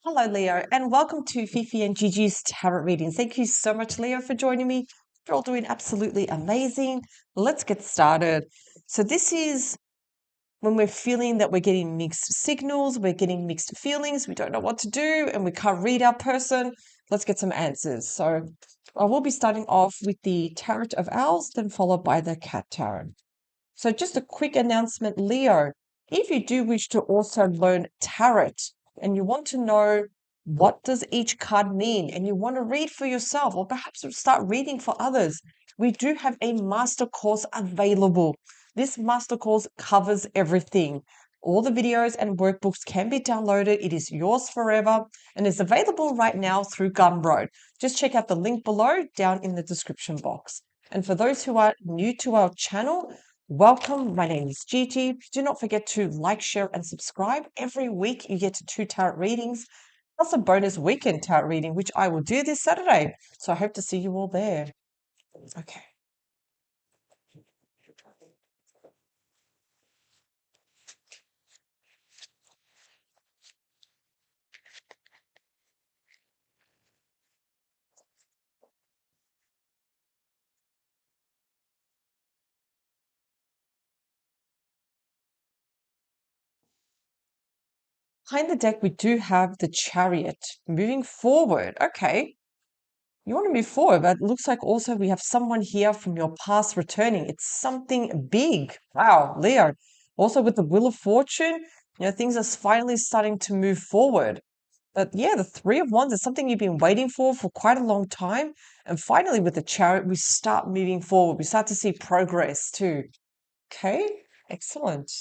Hello, Leo, and welcome to Fifi and Gigi's Tarot Readings. Thank you so much, Leo, for joining me. You're all doing absolutely amazing. Let's get started. So, this is when we're feeling that we're getting mixed signals, we're getting mixed feelings, we don't know what to do, and we can't read our person. Let's get some answers. So, I will be starting off with the Tarot of Owls, then followed by the Cat Tarot. So, just a quick announcement, Leo. If you do wish to also learn tarot and you want to know what does each card mean and you want to read for yourself or perhaps start reading for others, we do have a master course available. This master course covers everything. All the videos and workbooks can be downloaded. It is yours forever and is available right now through Gumroad. Just check out the link below down in the description box. And for those who are new to our channel, welcome. My name is Gigi. Do not forget to like, share, and subscribe. Every week you get 2 tarot readings, plus a bonus weekend tarot reading, which I will do this Saturday. So I hope to see you all there. Okay. Behind the deck, we do have the Chariot moving forward. Okay. You want to move forward, but it looks like also we have someone here from your past returning. It's something big. Wow, Leo. Also with the Wheel of Fortune, things are finally starting to move forward. But yeah, the Three of Wands is something you've been waiting for quite a long time. And finally, with the Chariot, we start moving forward. We start to see progress too. Okay, excellent.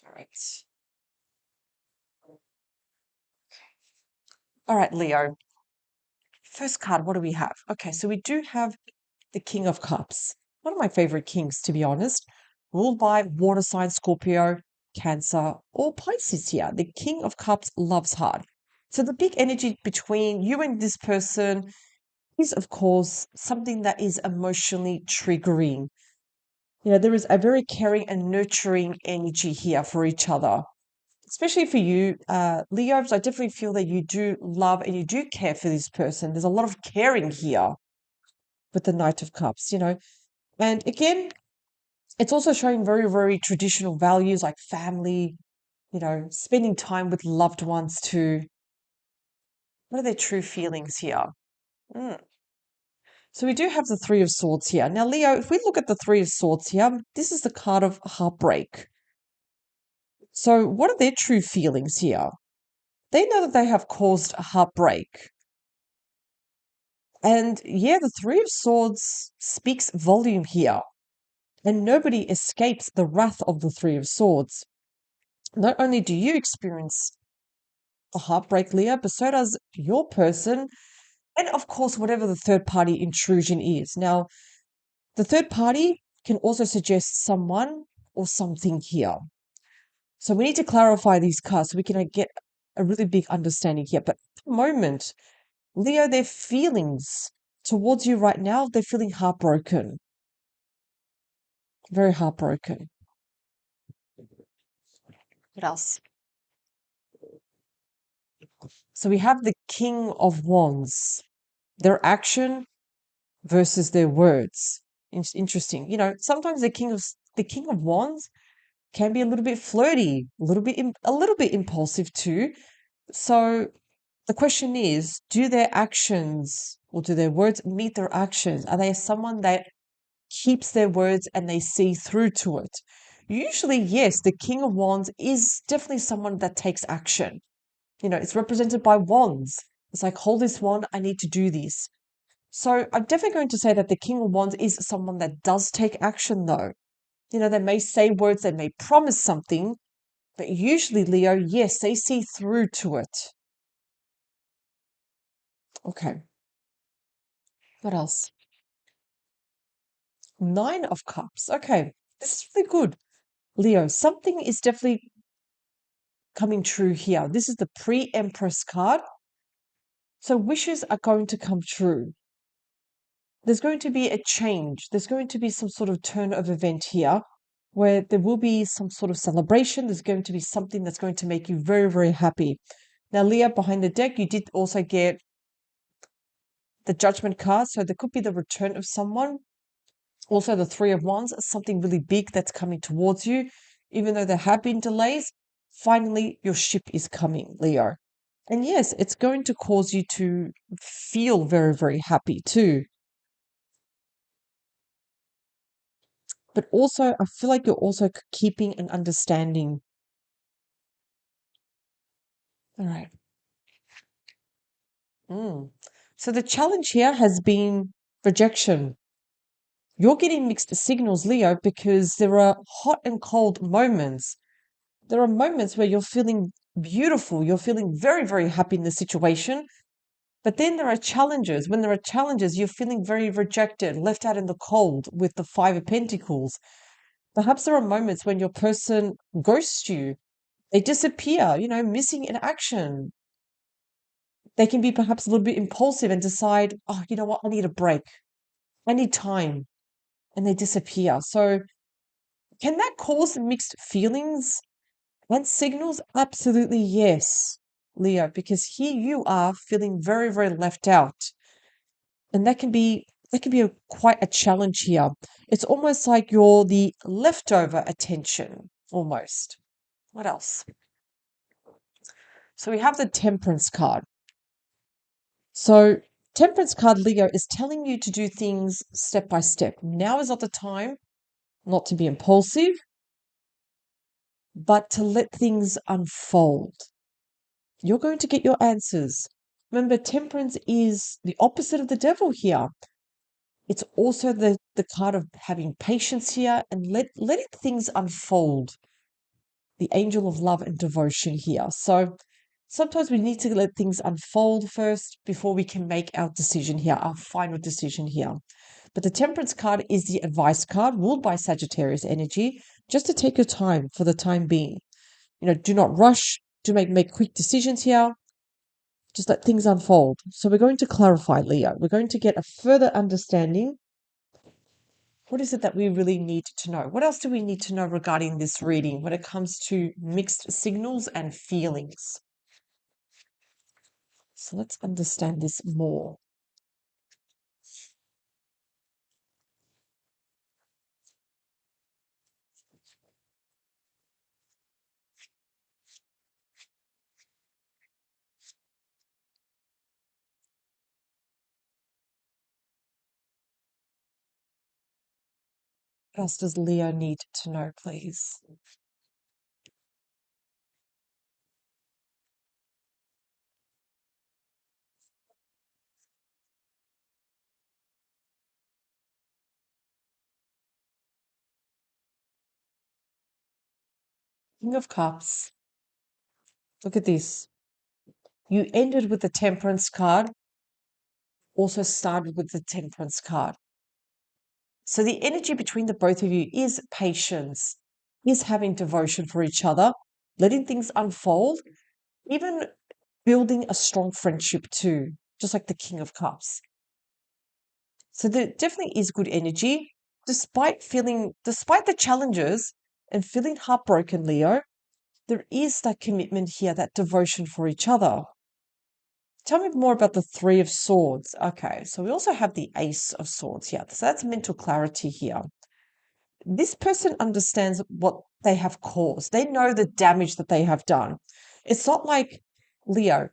All right. All right, Leo. First card, what do we have? Okay, so we do have the King of Cups. One of my favorite kings, to be honest, ruled by water sign Scorpio, Cancer, or Pisces here. The King of Cups loves hard. So the big energy between you and this person is, of course, something that is emotionally triggering. There is a very caring and nurturing energy here for each other. Especially for you, Leos, I definitely feel that you do love and you do care for this person. There's a lot of caring here with the Knight of Cups. And again, it's also showing very, very traditional values like family, spending time with loved ones too. What are their true feelings here? Mm. So we do have the Three of Swords here. Now, Leo, if we look at the Three of Swords here, this is the card of heartbreak. So what are their true feelings here? They know that they have caused a heartbreak. And yeah, the Three of Swords speaks volume here. And nobody escapes the wrath of the Three of Swords. Not only do you experience a heartbreak, Leo, but so does your person. And of course, whatever the third party intrusion is. Now, the third party can also suggest someone or something here. So we need to clarify these cards so we can get a really big understanding here. But at the moment, Leo, their feelings towards you right now, they're feeling heartbroken. Very heartbroken. What else? So we have the King of Wands. Their action versus their words. Interesting. Sometimes the King of Wands can be a little bit flirty, a little bit impulsive too. So the question is, do their actions or do their words meet their actions? Are they someone that keeps their words and they see through to it? Usually, yes, the King of Wands is definitely someone that takes action. It's represented by wands. It's like, hold this wand, I need to do this. So I'm definitely going to say that the King of Wands is someone that does take action, though. They may say words, they may promise something, but usually, Leo, yes, they see through to it. Okay. What else? Nine of Cups. Okay. This is really good. Leo, something is definitely coming true here. This is the pre-Empress card. So wishes are going to come true. there's going to be a change. There's going to be some sort of turn of event here where there will be some sort of celebration. There's going to be something that's going to make you very, very happy. Now, Leo, behind the deck, you did also get the Judgment card. So there could be the return of someone. Also, the Three of Wands, something really big that's coming towards you. Even though there have been delays, finally your ship is coming, Leo. And yes, it's going to cause you to feel very, very happy too. But also, I feel like you're also keeping an understanding. All right. So the challenge here has been rejection. You're getting mixed signals, Leo, because there are hot and cold moments. There are moments where you're feeling beautiful, you're feeling very, very happy in the situation. But then there are challenges. When there are challenges, you're feeling very rejected, left out in the cold with the Five of Pentacles. Perhaps there are moments when your person ghosts you. They disappear, missing in action. They can be perhaps a little bit impulsive and decide, oh, you know what, I need a break. I need time. And they disappear. So can that cause mixed feelings and signals? Absolutely yes, Leo, because here you are feeling very, very left out. And that can be quite a challenge here. It's almost like you're the leftover attention, almost. What else? So we have the Temperance card. So Temperance card, Leo, is telling you to do things step by step. Now is not the time not to be impulsive, but to let things unfold. You're going to get your answers. Remember, Temperance is the opposite of the devil here. It's also the card of having patience here and letting things unfold. The angel of love and devotion here. So sometimes we need to let things unfold first before we can make our decision here, our final decision here. But the Temperance card is the advice card ruled by Sagittarius energy, just to take your time for the time being. Do not rush, do make quick decisions here. Just let things unfold. So we're going to clarify, Leo. We're going to get a further understanding. What is it that we really need to know? What else do we need to know regarding this reading when it comes to mixed signals and feelings? So let's understand this more. What else does Leo need to know, please? King of Cups. Look at this. You ended with the Temperance card, also started with the Temperance card. So the energy between the both of you is patience, is having devotion for each other, letting things unfold, even building a strong friendship too, just like the King of Cups. So there definitely is good energy, despite the challenges and feeling heartbroken, Leo. There is that commitment here, that devotion for each other. Tell me more about the Three of Swords. Okay, so we also have the Ace of Swords here. So that's mental clarity here. This person understands what they have caused. They know the damage that they have done. It's not like, Leo,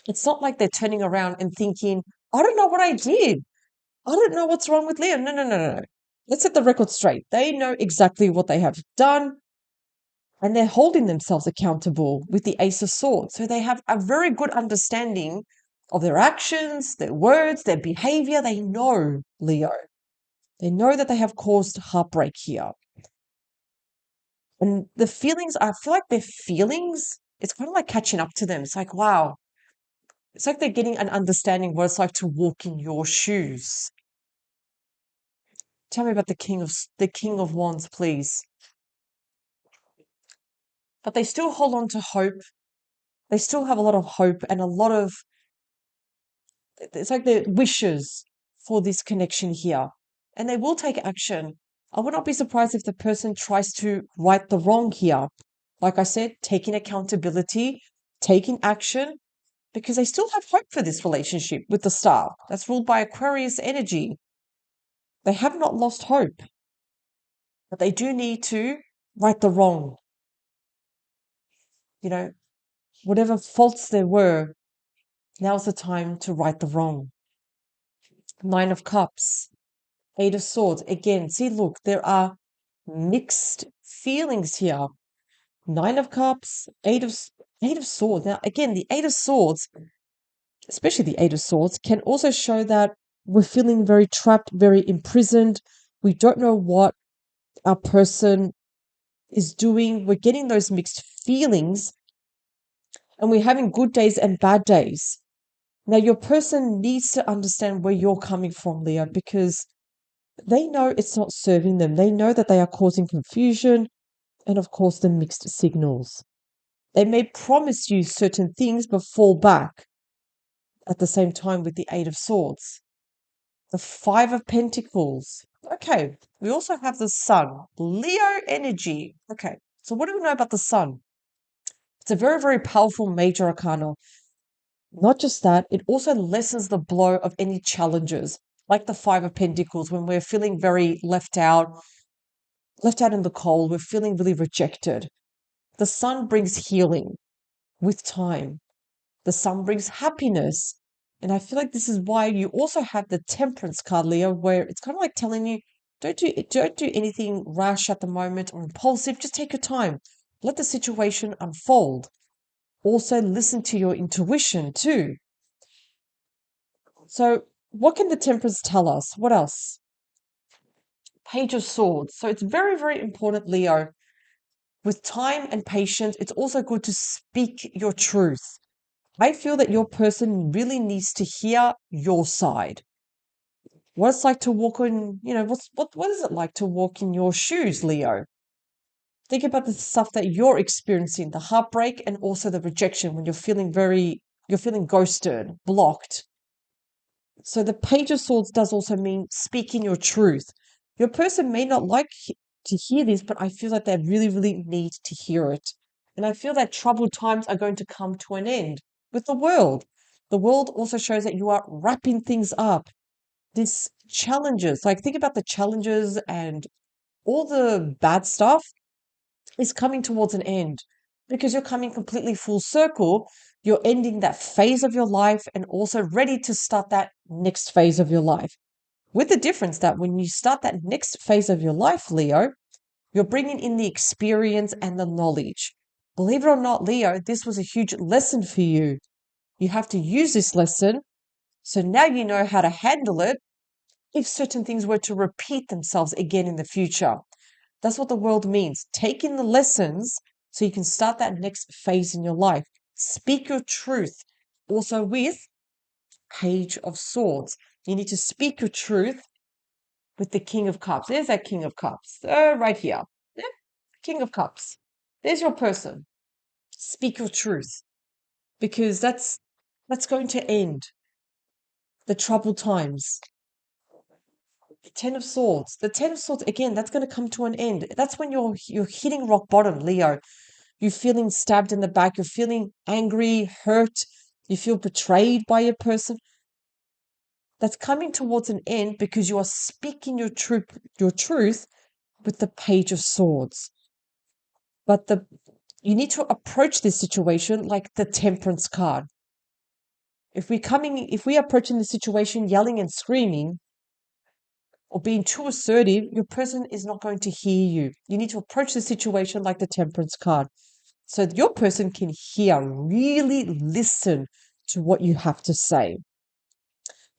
it's not like they're turning around and thinking, I don't know what I did. I don't know what's wrong with Leo. No, no, no, no, no. Let's set the record straight. They know exactly what they have done and they're holding themselves accountable with the Ace of Swords. So they have a very good understanding of their actions, their words, their behavior. They know, Leo. They know that they have caused heartbreak here. And the feelings, I feel like their feelings, it's kind of like catching up to them. It's like, wow. It's like they're getting an understanding of what it's like to walk in your shoes. Tell me about the King of Wands, please. But they still hold on to hope. They still have a lot of hope and a lot of, it's like their wishes for this connection here, and they will take action. I would not be surprised if the person tries to right the wrong here. Like I said, taking accountability, taking action, because they still have hope for this relationship with the star that's ruled by Aquarius energy. They have not lost hope, but they do need to right the wrong. You know, whatever faults there were, now's the time to right the wrong. Nine of Cups, Eight of Swords. Again, see, look, there are mixed feelings here. Nine of Cups, Eight of Swords. Now, again, the Eight of Swords, especially the Eight of Swords, can also show that we're feeling very trapped, very imprisoned. We don't know what our person is doing. We're getting those mixed feelings, and we're having good days and bad days. Now, your person needs to understand where you're coming from, Leo, because they know it's not serving them. They know that they are causing confusion and, of course, the mixed signals. They may promise you certain things but fall back at the same time with the Eight of Swords. The Five of Pentacles. Okay, we also have the Sun. Leo energy. Okay, so what do we know about the Sun? It's a very, very powerful major arcana. Not just that, it also lessens the blow of any challenges, like the Five of Pentacles, when we're feeling very left out in the cold, we're feeling really rejected. The Sun brings healing with time. The Sun brings happiness. And I feel like this is why you also have the Temperance card, Leo, where it's kind of like telling you, don't do anything rash at the moment or impulsive. Just take your time. Let the situation unfold. Also listen to your intuition too. So what can the Temperance tell us? What else? Page of Swords. So it's very, very important, Leo. With time and patience, it's also good to speak your truth. I feel that your person really needs to hear your side. What it's like to walk in, what is it like to walk in your shoes, Leo? Think about the stuff that you're experiencing, the heartbreak and also the rejection when you're feeling ghosted, blocked. So the Page of Swords does also mean speaking your truth. Your person may not like to hear this, but I feel that they really, really need to hear it. And I feel that troubled times are going to come to an end with the world. The world also shows that you are wrapping things up. These challenges, like think about the challenges and all the bad stuff is coming towards an end because you're coming completely full circle. You're ending that phase of your life and also ready to start that next phase of your life. With the difference that when you start that next phase of your life, Leo, you're bringing in the experience and the knowledge. Believe it or not, Leo, this was a huge lesson for you. You have to use this lesson. So now you know how to handle it if certain things were to repeat themselves again in the future. That's what the world means. Take in the lessons so you can start that next phase in your life. Speak your truth. Also with Page of Swords. You need to speak your truth with the King of Cups. There's that King of Cups. Right here. Yeah, King of Cups. There's your person. Speak your truth. Because that's going to end the troubled times. The Ten of Swords. The Ten of Swords, again, that's going to come to an end. That's when you're hitting rock bottom, Leo. You're feeling stabbed in the back. You're feeling angry, hurt. You feel betrayed by a person. That's coming towards an end because you are speaking your truth with the Page of Swords. But you need to approach this situation like the Temperance card. If we are approaching the situation yelling and screaming or being too assertive, your person is not going to hear you. You need to approach the situation like the Temperance card. So your person can hear, really listen to what you have to say.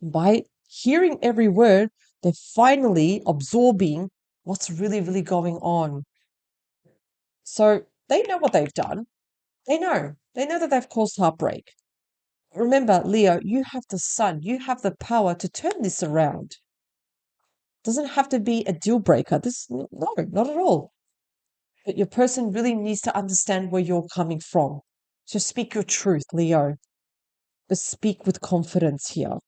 By hearing every word, they're finally absorbing what's really, really going on. So they know what they've done. They know. They know that they've caused heartbreak. Remember, Leo, you have the Sun. You have the power to turn this around. Doesn't have to be a deal breaker. No, not at all. But your person really needs to understand where you're coming from. So speak your truth, Leo. But speak with confidence here.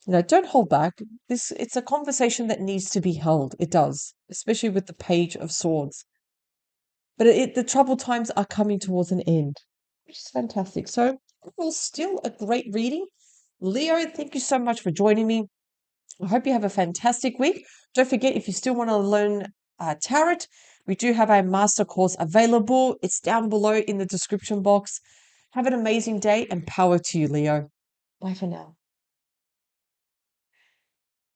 Don't hold back. It's a conversation that needs to be held. It does, especially with the Page of Swords. But the troubled times are coming towards an end, which is fantastic. So, overall, still a great reading. Leo, thank you so much for joining me. I hope you have a fantastic week. Don't forget, if you still want to learn tarot, we do have a master course available. It's down below in the description box. Have an amazing day and power to you, Leo. Bye for now.